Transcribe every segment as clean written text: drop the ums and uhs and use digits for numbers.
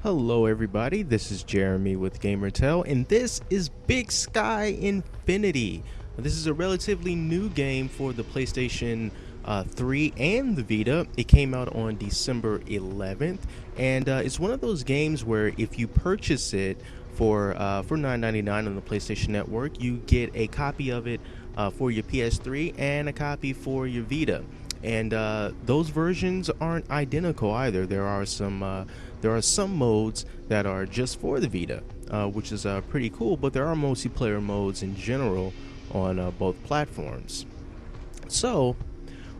Hello everybody, this is Jeremy with GamerTell, and this is Big Sky Infinity. This is a relatively new game for the PlayStation 3 and the Vita. It came out on December 11th, and it's one of those games where if you purchase it for $9.99 on the PlayStation Network, you get a copy of it for your PS3 and a copy for your Vita. And those versions aren't identical either. There are some modes that are just for the Vita, which is pretty cool. But there are multiplayer modes in general on both platforms. So,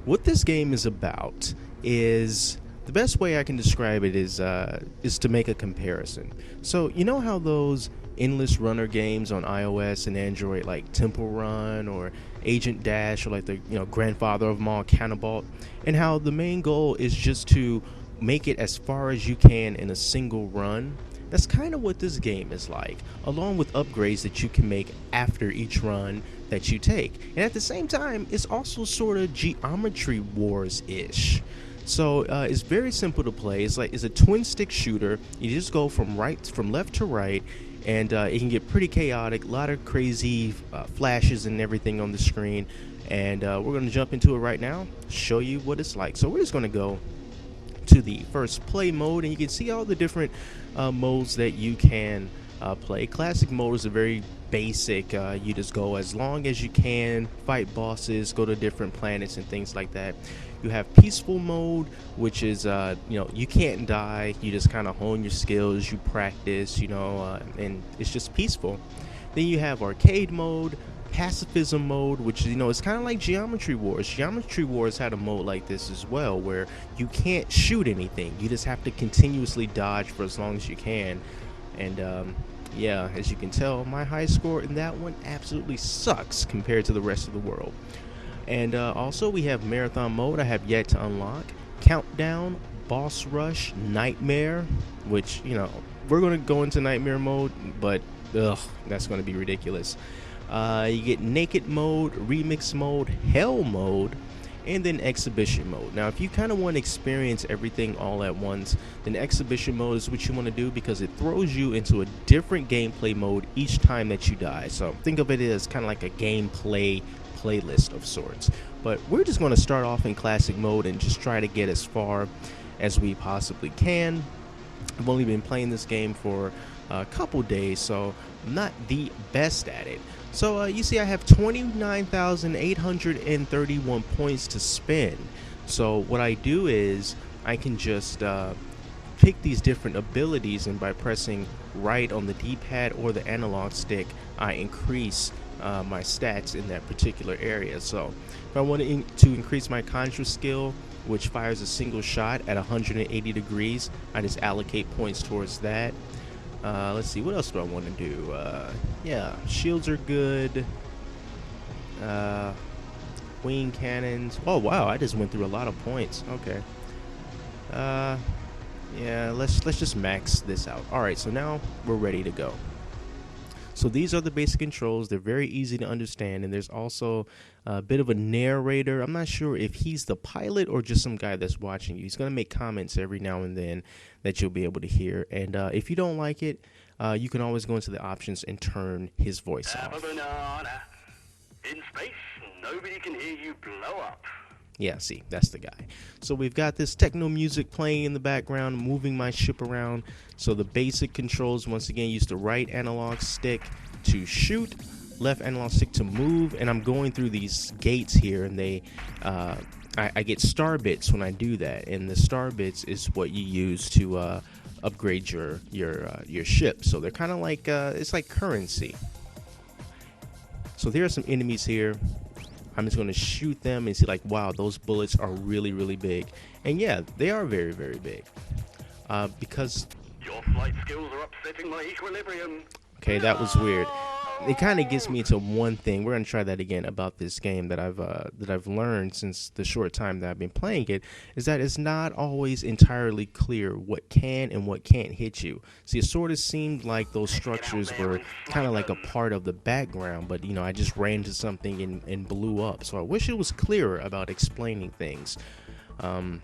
what this game is about is the best way I can describe it is to make a comparison. So you know how those endless runner games on iOS and Android like Temple Run or Agent Dash or like the grandfather of them all, Cannonball, and how the main goal is just to make it as far as you can in a single run. That's kind of what this game is like, along with upgrades that you can make after each run that you take. And at the same time, it's also sort of Geometry Wars-ish. So it's very simple to play. It's a twin stick shooter. You just go from left to right, and it can get pretty chaotic. A lot of crazy flashes and everything on the screen. And we're going to jump into it right now, show you what it's like. So we're just going to go to the first play mode, and you can see all the different modes that you can play. Classic mode is a very basic. You just go as long as you can, fight bosses, go to different planets and things like that. You have peaceful mode, which is you can't die. You just kind of hone your skills, you practice, and it's just peaceful. Then you have arcade mode, pacifism mode, which is it's kind of like Geometry Wars. Geometry Wars had a mode like this as well, where you can't shoot anything. You just have to continuously dodge for as long as you can. And yeah, as you can tell, my high score in that one absolutely sucks compared to the rest of the world. And also we have marathon mode. I have yet to unlock countdown, boss rush, nightmare, which we're going to go into nightmare mode, but that's going to be ridiculous. You get naked mode, remix mode, hell mode, and then exhibition mode. Now if you kind of want to experience everything all at once, then exhibition mode is what you want to do, because it throws you into a different gameplay mode each time that you die. So think of it as kind of like a gameplay playlist of sorts. But we're just going to start off in classic mode and just try to get as far as we possibly can. I've only been playing this game for a couple days, so I'm not the best at it. So you see I have 29,831 points to spend. So what I do is I can just pick these different abilities, and by pressing right on the D-pad or the analog stick, I increase my stats in that particular area. So if I want to increase my Contra skill, which fires a single shot at 180 degrees, I just allocate points towards that. Let's see, what else do I want to do? Yeah, shields are good. Wing cannons. Oh wow, I just went through a lot of points. Okay. Yeah, let's just max this out. All right, so now we're ready to go. So these are the basic controls. They're very easy to understand, and there's also a bit of a narrator. I'm not sure if he's the pilot or just some guy that's watching you. He's going to make comments every now and then that you'll be able to hear. And if you don't like it, you can always go into the options and turn his voice off. Have a banana. In space, nobody can hear you blow up. Yeah, see, that's the guy. So we've got this techno music playing in the background, moving my ship around. So the basic controls, once again, use the right analog stick to shoot, left analog stick to move, and I'm going through these gates here, and they, I get star bits when I do that, and the star bits is what you use to upgrade your ship. So they're kind of like it's like currency. So there are some enemies here. I'm just going to shoot them and see, like, wow, those bullets are really, really big. And yeah, they are very, very big. Because... Your flight skills are upsetting my equilibrium. Okay, that was weird. It kind of gets me into one thing. We're going to try that again about this game that I've learned since the short time that I've been playing it, is that it's not always entirely clear what can and what can't hit you. See, it sort of seemed like those structures were kind of like a part of the background, but I just ran into something and blew up. So I wish it was clearer about explaining things. But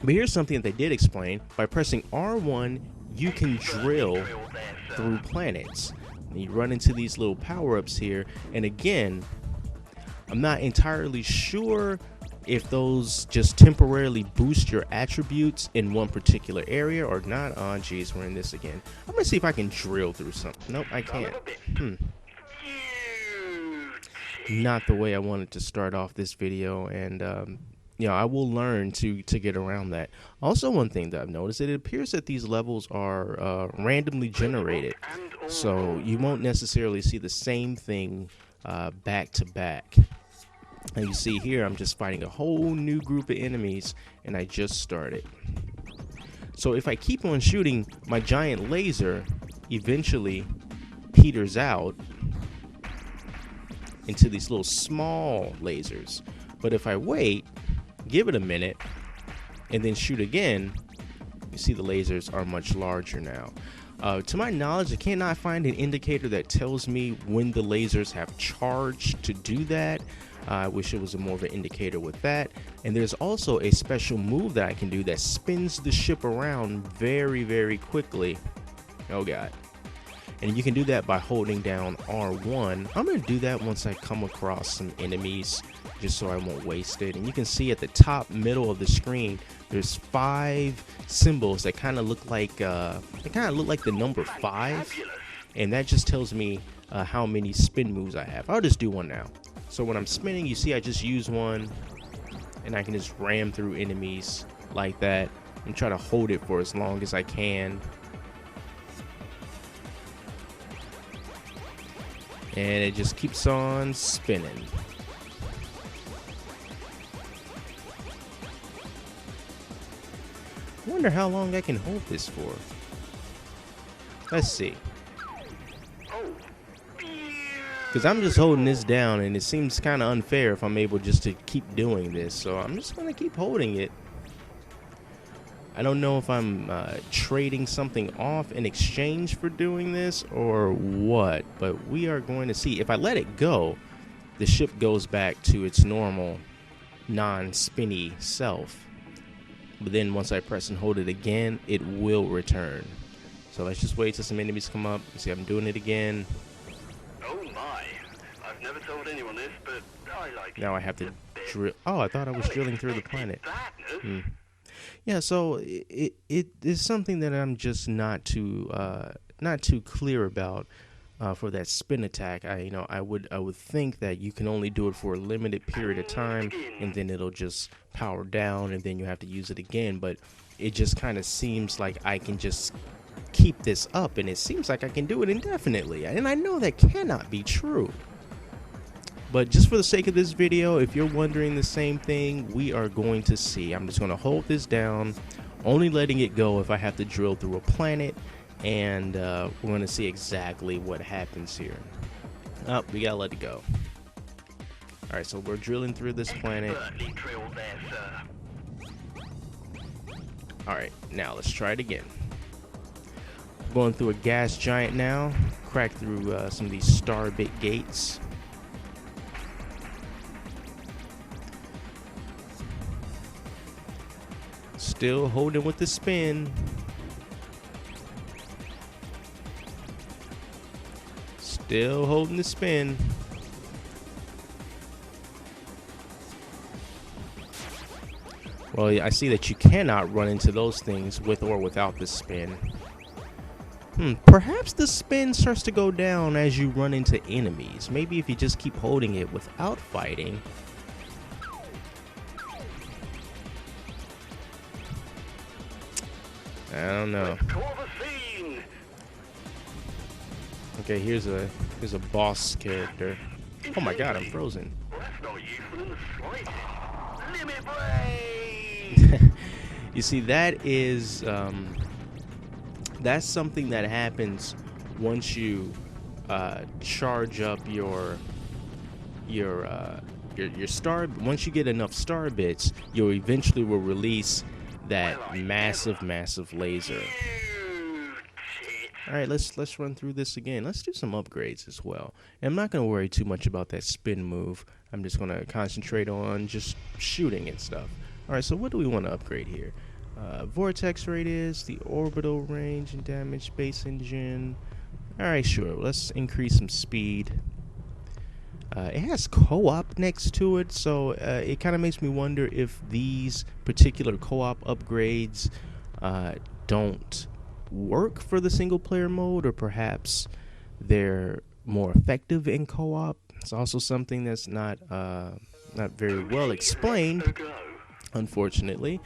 here's something that they did explain. By pressing R1, you can drill through planets. And you run into these little power-ups here, and again, I'm not entirely sure if those just temporarily boost your attributes in one particular area or not. Oh geez, we're in this again. I'm gonna see if I can drill through something. Nope, I can't. Not the way I wanted to start off this video, and you know, I will learn to get around that. Also, one thing that I've noticed, it appears that these levels are randomly generated, so you won't necessarily see the same thing back to back. And you see here, I'm just fighting a whole new group of enemies, and I just started. So if I keep on shooting, my giant laser eventually peters out into these little small lasers. But if I wait, give it a minute, and then shoot again, you see the lasers are much larger now. To my knowledge, I cannot find an indicator that tells me when the lasers have charged to do that. I wish it was more of an indicator with that. And there's also a special move that I can do that spins the ship around very, very quickly. Oh god. And you can do that by holding down R1. I'm going to do that once I come across some enemies, just so I won't waste it. And you can see at the top middle of the screen, there's 5 symbols that kind of look like the number 5, and that just tells me how many spin moves I have. I'll just do one now. So when I'm spinning, you see I just use one, and I can just ram through enemies like that and try to hold it for as long as I can. And it just keeps on spinning. I wonder how long I can hold this for. Let's see. Because I'm just holding this down, and it seems kind of unfair if I'm able just to keep doing this. So I'm just going to keep holding it. I don't know if I'm trading something off in exchange for doing this or what, but we are going to see. If I let it go, the ship goes back to its normal non-spinny self. But then once I press and hold it again, it will return. So let's just wait till some enemies come up. You see I'm doing it again. Oh my, I've never told anyone this, but I like now I have to drill. Oh, I thought I was drilling through the planet. Yeah, so it is something that I'm just not too clear about for that spin attack. I would think that you can only do it for a limited period of time, and then it'll just power down, and then you have to use it again. But it just kind of seems like I can just keep this up, and it seems like I can do it indefinitely, and I know that cannot be true. But just for the sake of this video, if you're wondering the same thing, we are going to see. I'm just going to hold this down, only letting it go if I have to drill through a planet, and we're going to see exactly what happens here. Oh, we gotta let it go. Alright, so we're drilling through this planet. Alright, now let's try it again. Going through a gas giant now. Crack through some of these starbit gates. Still holding with the spin. Still holding the spin. Well, I see that you cannot run into those things with or without the spin. Perhaps the spin starts to go down as you run into enemies. Maybe if you just keep holding it without fighting. I don't know. Okay, here's a boss character. Oh my god, I'm frozen. You see, that is that's something that happens once you charge up your star. Once you get enough star bits, you eventually will release that massive laser. All right, let's run through this again. Let's do some upgrades as well. And I'm not going to worry too much about that spin move. I'm just going to concentrate on just shooting and stuff. All right, so what do we want to upgrade here? Vortex radius, the orbital range and damage, space engine. Alright, sure. Let's increase some speed. It has co-op next to it, so it kind of makes me wonder if these particular co-op upgrades don't work for the single player mode, or perhaps they're more effective in co-op. It's also something that's not very well explained, unfortunately.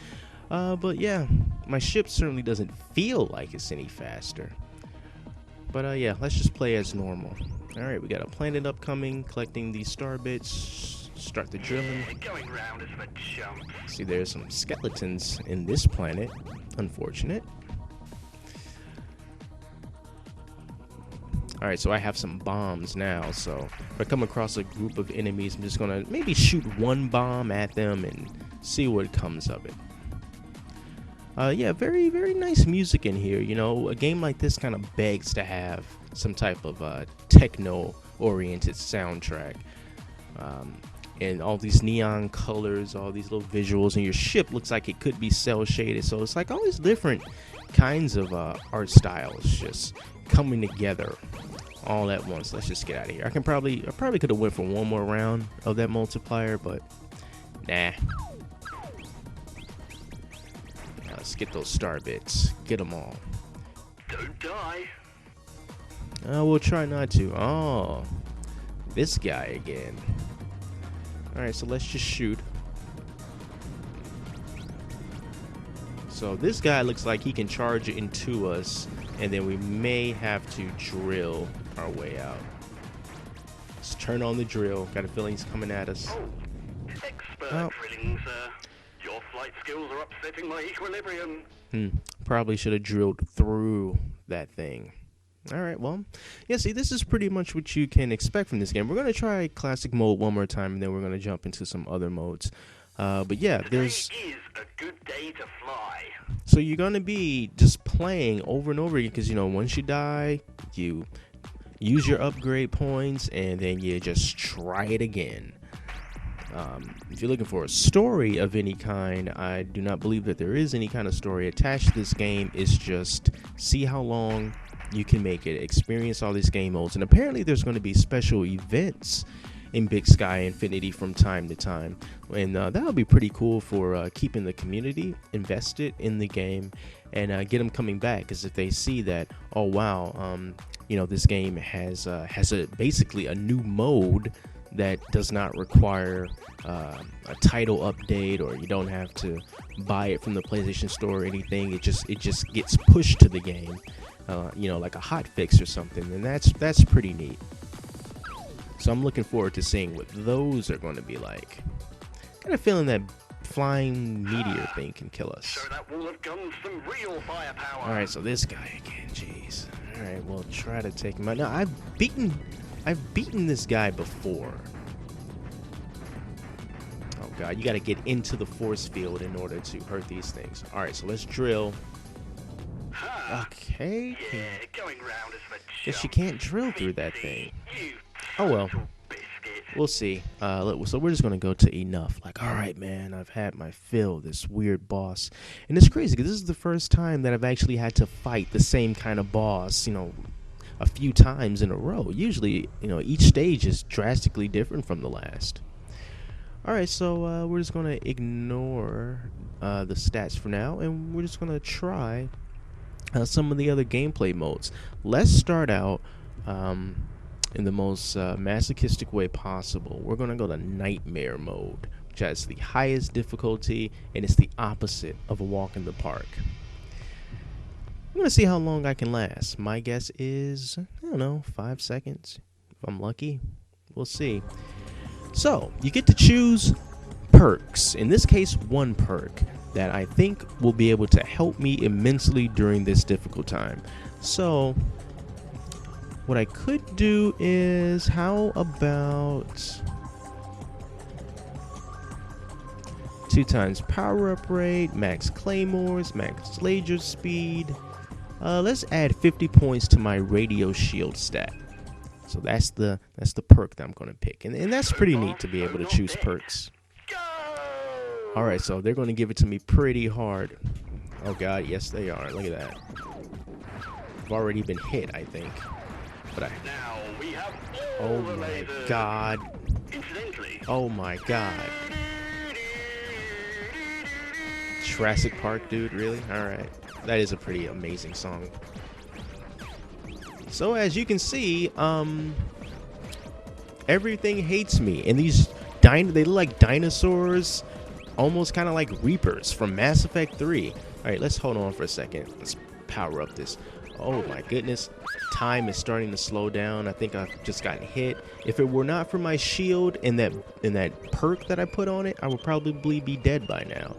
But yeah, my ship certainly doesn't feel like it's any faster. But yeah, let's just play as normal. Alright, we got a planet upcoming, collecting these star bits, start the drilling. See, there's some skeletons in this planet. Unfortunate. Alright, so I have some bombs now, so if I come across a group of enemies, I'm just gonna maybe shoot one bomb at them and see what comes of it. Yeah, very, very nice music in here. You know, a game like this kind of begs to have some type of techno-oriented soundtrack. And all these neon colors, all these little visuals, and your ship looks like it could be cel-shaded. So it's like all these different kinds of art styles just coming together all at once. Let's just get out of here. I probably could have went for one more round of that multiplier, but nah. Let's get those star bits. Get them all. Don't die. We'll try not to. Oh, this guy again. Alright, so let's just shoot. So this guy looks like he can charge into us, and then we may have to drill our way out. Let's turn on the drill. Got a feeling he's coming at us. Oh, expert drilling, sir. Your flight skills are upsetting my equilibrium. Probably should have drilled through that thing. Alright, well, yeah, see, this is pretty much what you can expect from this game. We're going to try classic mode one more time, and then we're going to jump into some other modes. But yeah, there's... Today is a good day to fly. So you're going to be just playing over and over again, because, you know, once you die, you use your upgrade points, and then you just try it again. If you're looking for a story of any kind, I do not believe that there is any kind of story attached to this game. It's just see how long you can make it, experience all these game modes, and apparently there's going to be special events in Big Sky Infinity from time to time, and that'll be pretty cool for keeping the community invested in the game and get them coming back. Because if they see that, oh wow, you know, this game has basically a new mode that does not require a title update, or you don't have to buy it from the PlayStation Store or anything. It just gets pushed to the game, you know, like a hot fix or something, and that's pretty neat. So I'm looking forward to seeing what those are going to be like. Got a feeling that flying meteor thing can kill us. Show that wall of guns some real firepower. All right, so this guy again, jeez. All right, we'll try to take him out. Now I've beaten this guy before. Oh god, you got to get into the force field in order to hurt these things. All right, so let's drill. Okay. Yeah, going round is for Guess you can't drill through that thing. Oh well. We'll see. So we're just gonna go to enough. Like, all right, man, I've had my fill of this weird boss, and it's crazy because this is the first time that I've actually had to fight the same kind of boss, you know, a few times in a row. Usually, you know, each stage is drastically different from the last. All right, so we're just gonna ignore the stats for now, and we're just gonna try some of the other gameplay modes. Let's start out in the most masochistic way possible. We're gonna go to Nightmare mode, which has the highest difficulty, and it's the opposite of a walk in the park. I'm gonna see how long I can last. My guess is, I don't know, 5 seconds. If I'm lucky, we'll see. So, you get to choose perks. In this case, one perk that I think will be able to help me immensely during this difficult time. So, what I could do is, how about 2 times power up rate, max claymores, max laser speed. Let's add 50 points to my radio shield stat. So that's the perk that I'm going to pick, and that's pretty neat to be able to choose perks. All right, so they're going to give it to me pretty hard. Oh god, yes they are. Look at that. I've already been hit, I think. But I... Now we have Oh my god. Incidentally. Oh my god. Jurassic Park, dude, really? Alright. That is a pretty amazing song. So as you can see, everything hates me. And these they look like dinosaurs, almost kind of like Reapers from Mass Effect 3. Alright, let's hold on for a second. Let's power up this. Oh my goodness. Time is starting to slow down. I think I've just gotten hit. If it were not for my shield and that perk that I put on it, I would probably be dead by now.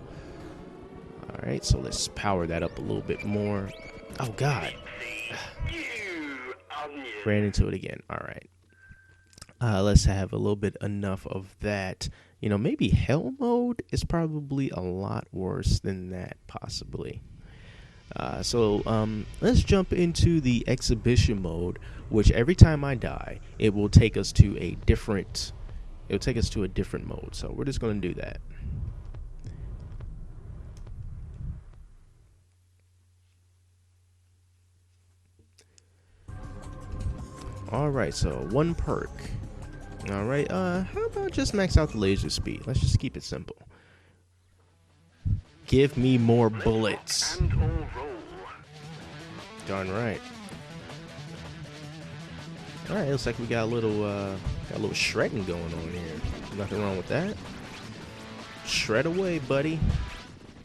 Alright, so let's power that up a little bit more. Oh god. Ran into it again. Alright. Let's have a little bit enough of that. You know, maybe hell mode is probably a lot worse than that, possibly. So let's jump into the exhibition mode, which every time I die, it will take us to a different mode. So we're just going to do that. All right, so one perk. All right, how about just max out the laser speed? Let's just keep it simple. Give me more bullets. Darn right. All right, looks like we got a little shredding going on here. Nothing wrong with that. Shred away, buddy.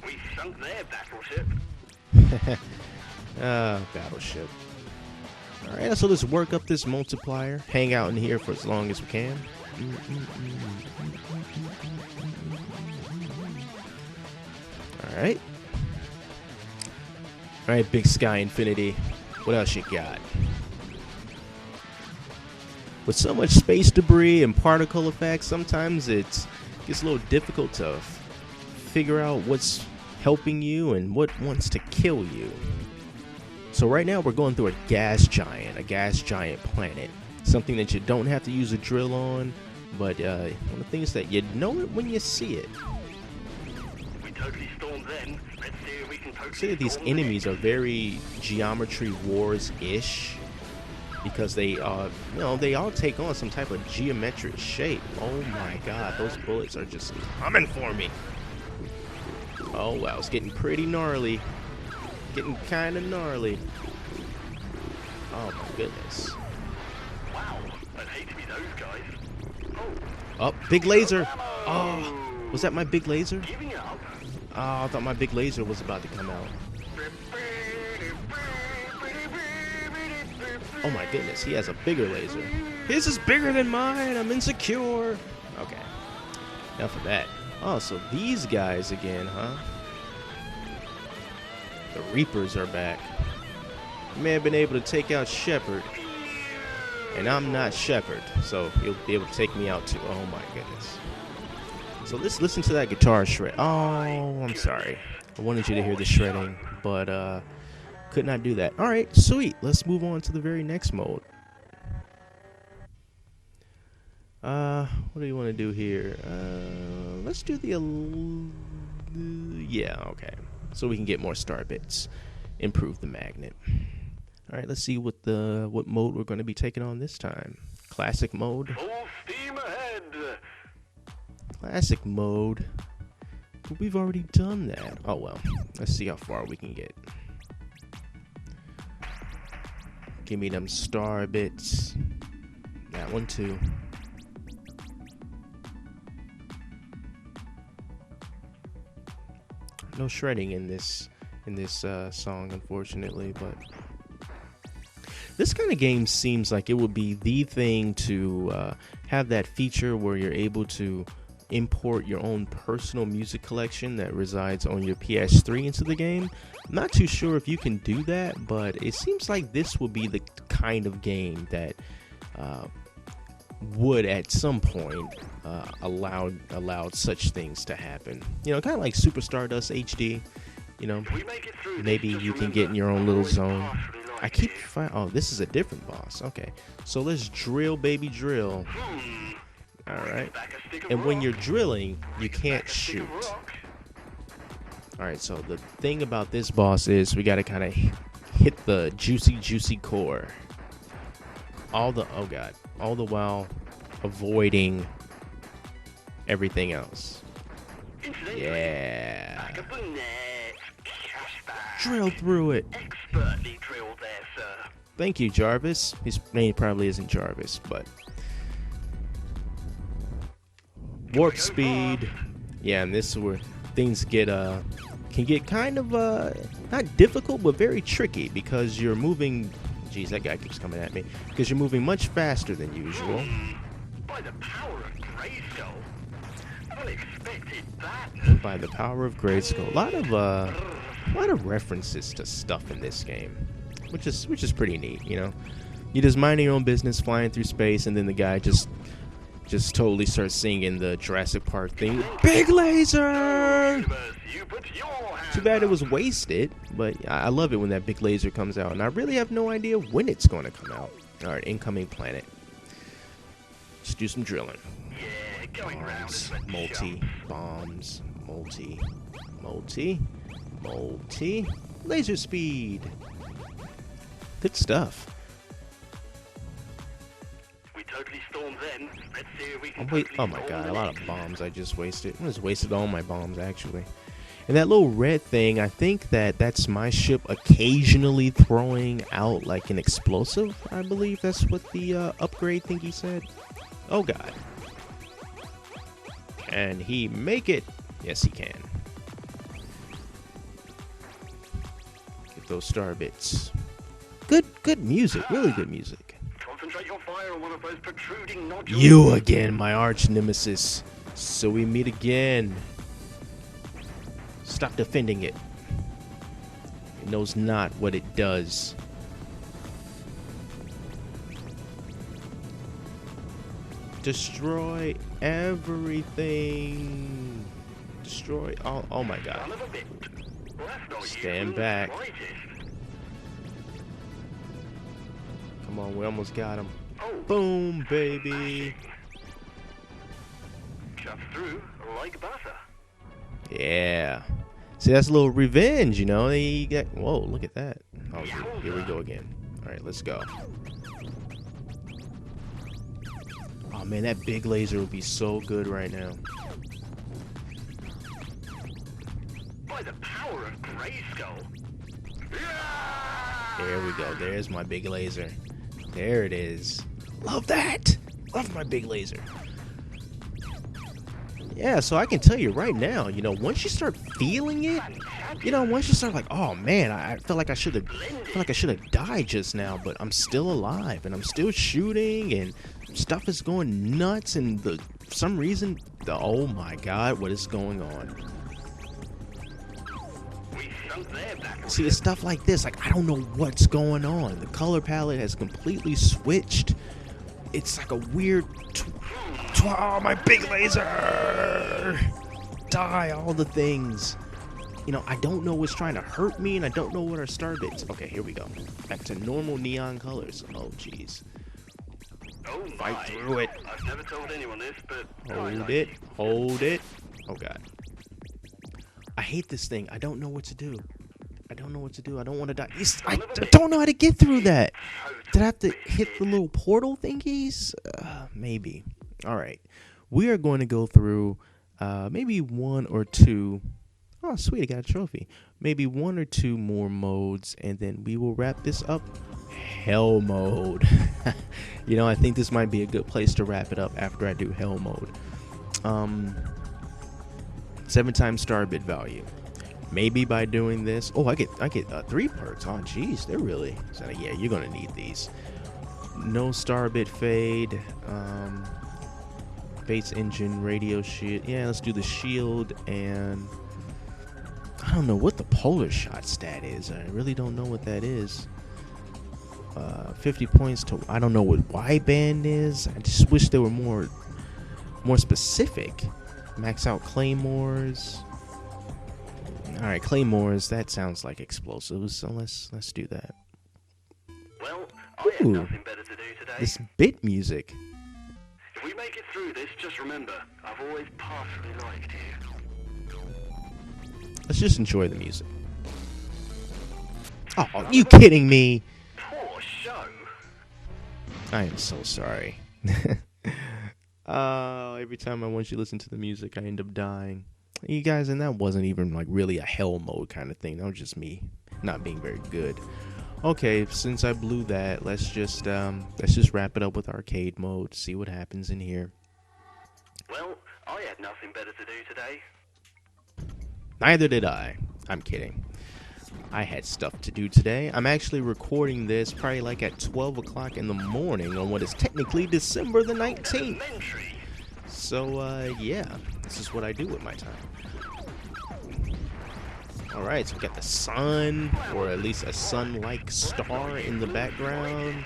We sunk their battleship. Battleship. All right, so let's work up this multiplier. Hang out in here for as long as we can. All right. All right, Big Sky Infinity. What else you got? With so much space debris and particle effects, sometimes it gets a little difficult to figure out what's helping you and what wants to kill you. So right now we're going through a gas giant planet. Something that you don't have to use a drill on, but one of the things that you know it when you see it. We totally stormed then. Let's see if we can totally See that these enemies are very Geometry Wars-ish, because they all take on some type of geometric shape. Oh my god, those bullets are just coming for me. Oh wow, it's getting pretty gnarly. Getting kind of gnarly. Oh my goodness. Wow, I'd hate to be those guys. Oh, big laser. Oh, was that my big laser? Giving up. Oh, I thought my big laser was about to come out. Oh my goodness, he has a bigger laser. His is bigger than mine. I'm insecure. Okay, enough of that. Oh, so these guys again, huh? The Reapers are back. You may have been able to take out Shepard, and I'm not Shepard, so he'll be able to take me out too. Oh my goodness. So let's listen to that guitar shred. Oh, I'm sorry. I wanted you to hear the shredding, but could not do that. All right, sweet. Let's move on to the very next mode. What do you want to do here? Let's do the yeah, okay. So we can get more star bits, improve the magnet. All right, let's see what mode we're going to be taking on this time. Classic mode. Full steam ahead. Classic mode. But we've already done that. Oh well. Let's see how far we can get. Give me them star bits. That one too. No shredding in this song, unfortunately, but this kind of game seems like it would be the thing to have that feature where you're able to import your own personal music collection that resides on your PS3 into the game. I'm not too sure if you can do that, but it seems like this would be the kind of game that would at some point allowed such things to happen. You know, kind of like Super Stardust HD. You know, maybe you can get in your own little zone. I keep finding, oh, this is a different boss. Okay, so let's drill, baby, drill. All right, and when you're drilling, you can't shoot. All right, so the thing about this boss is we got to kind of hit the juicy core. Oh god, all the while avoiding everything else. Yeah. Drill through it. Expertly drilled there, sir. Thank you, Jarvis. His name probably isn't Jarvis, but warp speed. Yeah, and this is where things get can get kind of not difficult but very tricky because you're moving. Geez, that guy keeps coming at me because you're moving much faster than usual. By the power of Grayskull. Unexpected that. By the power of Grayskull. A lot of references to stuff in this game, which is pretty neat. You know, you just minding your own business, flying through space, and then the guy just totally starts singing the Jurassic Park thing. Big laser! Too bad it was wasted, but I love it when that big laser comes out, and I really have no idea when it's going to come out. All right, incoming planet. Let's do some drilling. Yeah, going Bombs, round bombs, multi, laser speed. Good stuff. We totally stormed then. Let's see if we can. Oh my god, a lot of bombs I just wasted. I just wasted all my bombs actually. And that little red thing, I think that's my ship occasionally throwing out like an explosive. I believe that's what the upgrade thingy said. Oh god. Can he make it? Yes, he can. Get those star bits. Good music, really good music. Concentrate your fire on one of those protruding nodules. You again, my arch nemesis. So we meet again. Stop defending it. It knows not what it does. Destroy everything. Destroy all. Oh my god. Stand back. Come on, we almost got him. Boom, baby. Cut through like butter. Yeah. See, that's a little revenge, you know. They got. Whoa, look at that. Oh, here we go again. All right, let's go. Oh man, that big laser would be so good right now. By the power of Grayskull. There we go. There's my big laser. There it is. Love that. Love my big laser. Yeah, so I can tell you right now, you know, once you start feeling it, you know, once you start like, oh man, I feel like I should have died just now, but I'm still alive and I'm still shooting and stuff is going nuts and for some reason, oh my god, what is going on? See, it's stuff like this, like I don't know what's going on. The color palette has completely switched. It's like a weird oh, my big laser! Die, all the things. You know, I don't know what's trying to hurt me, and I don't know what are star bits. Okay, here we go. Back to normal neon colors. Oh, jeez. Oh, fight through it. I've never told anyone this, but hold it. Hold it. Oh, God. I hate this thing. I don't know what to do. I don't know what to do. I don't want to die. I don't know how to get through that. Did I have to hit the little portal thingies? Maybe. All right. We are going to go through maybe one or two. Oh, sweet. I got a trophy. Maybe one or two more modes, and then we will wrap this up. Hell mode. You know, I think this might be a good place to wrap it up after I do hell mode. 7 times star bit value. Maybe by doing this, oh, I get 3 perks. Oh, geez, they're really. So, yeah, you're gonna need these. No star bit fade. Bates engine, radio shield. Yeah, let's do the shield, and I don't know what the polar shot stat is. I really don't know what that is. 50 points to. I don't know what Y band is. I just wish they were more specific. Max out claymores. All right, claymores. That sounds like explosives. So let's do that. Well, I have nothing better to do today. This bit music. If we make it through this, just remember, I've always partially liked you. Let's just enjoy the music. Oh, are you kidding me? Poor show. I am so sorry. Every time I want you to listen to the music, I end up dying. You guys, and that wasn't even like really a hell mode kind of thing. That was just me not being very good. Okay, since I blew that, let's just wrap it up with arcade mode. See what happens in here. Well, I had nothing better to do today. Neither did I. I'm kidding. I had stuff to do today. I'm actually recording this probably like at 12 o'clock in the morning on what is technically December the 19th. So, yeah, this is what I do with my time. Alright, so we got the sun, or at least a sun-like star in the background.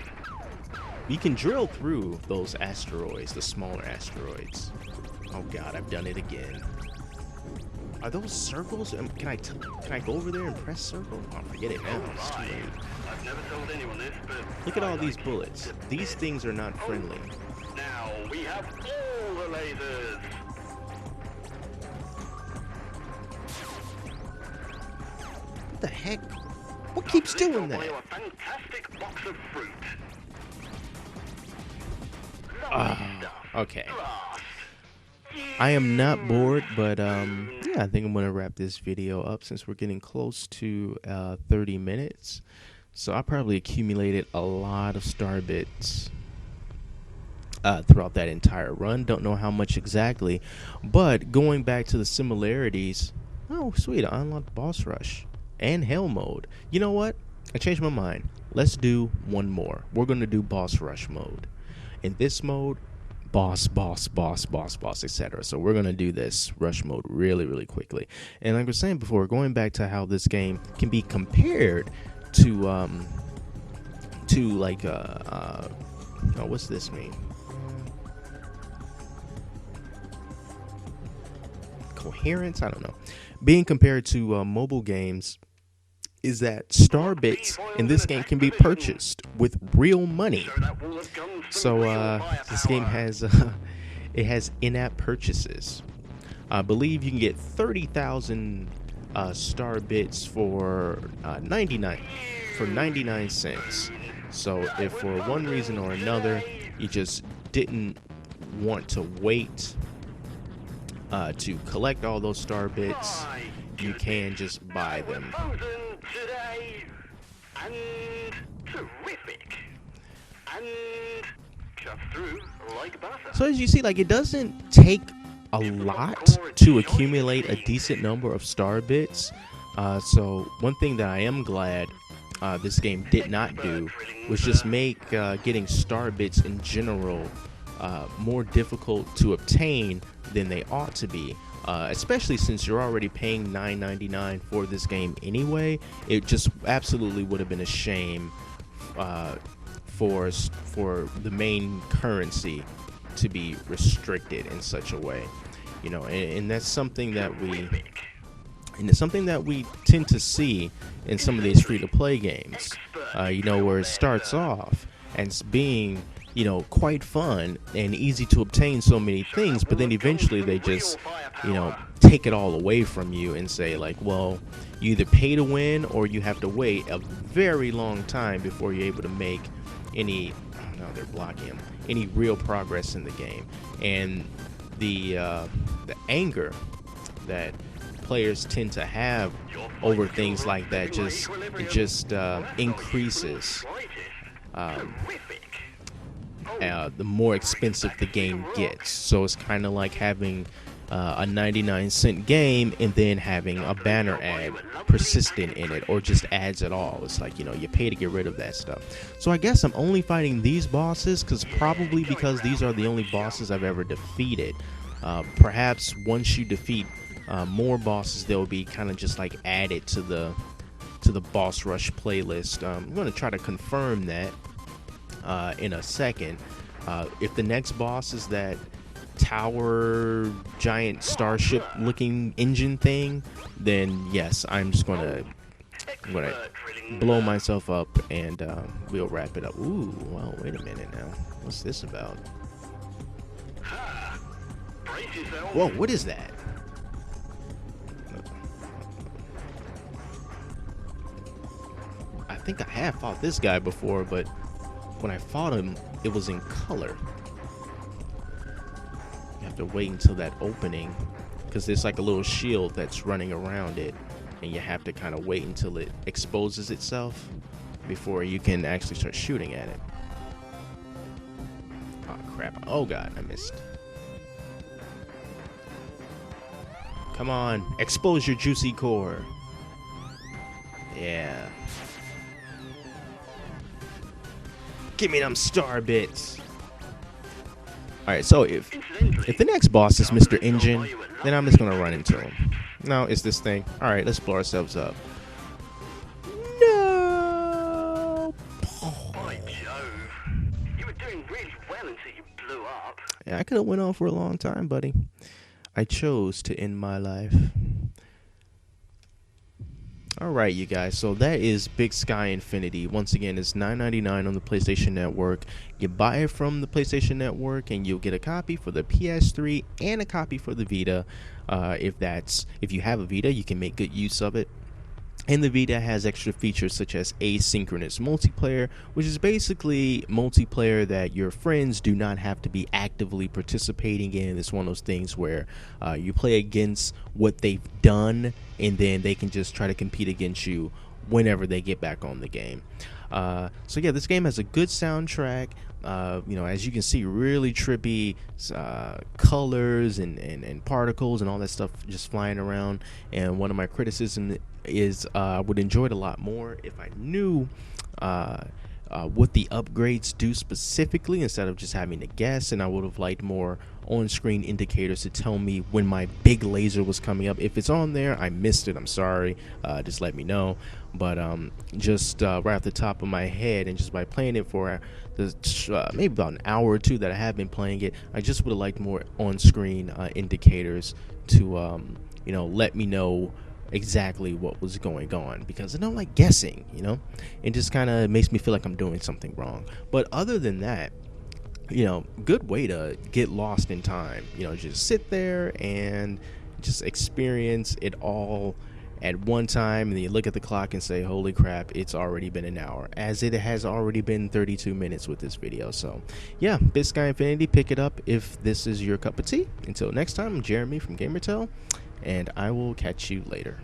We can drill through those asteroids, the smaller asteroids. Oh god, I've done it again. Are those circles? Can I go over there and press circle? Oh, forget it now. It's too late. I've never told anyone this, but Look at all these bullets. These things are not friendly. now we have all the lasers. What the heck? What keeps doing that? A fantastic box of fruit. Okay. I am not bored, but yeah, I think I'm gonna wrap this video up since we're getting close to 30 minutes. So I probably accumulated a lot of star bits throughout that entire run. Don't know how much exactly, but going back to the similarities. Oh, sweet! I unlocked boss rush and hell mode. You know what? I changed my mind. Let's do one more. We're gonna do boss rush mode. In this mode, boss, etc. So we're gonna do this rush mode really quickly. And like I was saying before, going back to how this game can be compared to like oh, what's this mean? Coherence? I don't know. Being compared to mobile games is that star bits in this game can be purchased with real money. So this game has it has in-app purchases. I believe you can get 30,000 star bits for 99 cents. So if for one reason or another you just didn't want to wait to collect all those star bits, you can just buy them. Today, and terrific, and just through like butter. So as you see, like, it doesn't take a lot to accumulate a decent number of star bits. So one thing that I am glad this game did not do was just make getting star bits in general more difficult to obtain than they ought to be. Especially since you're already paying $9.99 for this game anyway. It just absolutely would have been a shame for the main currency to be restricted in such a way, you know. And that's something that we tend to see in some of these free-to-play games. You know, where it starts off and being, you know, quite fun and easy to obtain so many things, but then eventually they just, you know, take it all away from you and say, like, well, you either pay to win or you have to wait a very long time before you're able to make any, oh no, they're blocking him, any real progress in the game. And the anger that players tend to have over things like that just increases the more expensive the game gets. So it's kind of like having a 99-cent game and then having a banner ad persistent in it, or just ads at all. It's like, you know, you pay to get rid of that stuff. So I guess I'm only fighting these bosses because these are the only bosses I've ever defeated. Perhaps once you defeat more bosses, they'll be kind of just like added to the boss rush playlist. I'm going to try to confirm that in a second. If the next boss is that tower giant starship looking engine thing, then yes, I'm gonna blow myself up and we'll wrap it up. Ooh, well, wait a minute now. What's this about? Whoa, what is that? think I have fought this guy before, but when I fought him, it was in color. You have to wait until that opening, because there's like a little shield that's running around it, and you have to kind of wait until it exposes itself before you can actually start shooting at it. Oh crap. Oh god, I missed. Come on, expose your juicy core. Yeah. Give me them star bits. Alright, so if the next boss is Mr. Engine, then I'm just gonna run into him. No, it's this thing. Alright, let's blow ourselves up. No! By Jove. You were doing really well until you blew up. Yeah, I could have went on for a long time, buddy. I chose to end my life. Alright, you guys, so that is Big Sky Infinity. Once again, it's $9.99 on the PlayStation Network. You buy it from the PlayStation Network, and you'll get a copy for the PS3 and a copy for the Vita. If you have a Vita, you can make good use of it. And the Vita has extra features such as asynchronous multiplayer, which is basically multiplayer that your friends do not have to be actively participating in. It's one of those things where you play against what they've done, and then they can just try to compete against you whenever they get back on the game. So yeah, this game has a good soundtrack. As you can see, really trippy colors and particles and all that stuff just flying around. And one of my criticisms is I would enjoy it a lot more if I knew what the upgrades do specifically, instead of just having to guess. And I would have liked more on-screen indicators to tell me when my big laser was coming up. If it's on there, I missed it, I'm sorry. Just let me know. But just right off the top of my head, and just by playing it for maybe about an hour or two that I have been playing it, I just would have liked more on-screen indicators to let me know exactly what was going on, because I don't like guessing. It just kind of makes me feel like I'm doing something wrong. But other than that, good way to get lost in time. Just sit there and just experience it all at one time, and then you look at the clock and say, holy crap, it's already been an hour, as it has already been 32 minutes with this video. So yeah, Big Sky Infinity, pick it up if this is your cup of tea. Until next time, I'm Jeremy from GamerTell, and I will catch you later.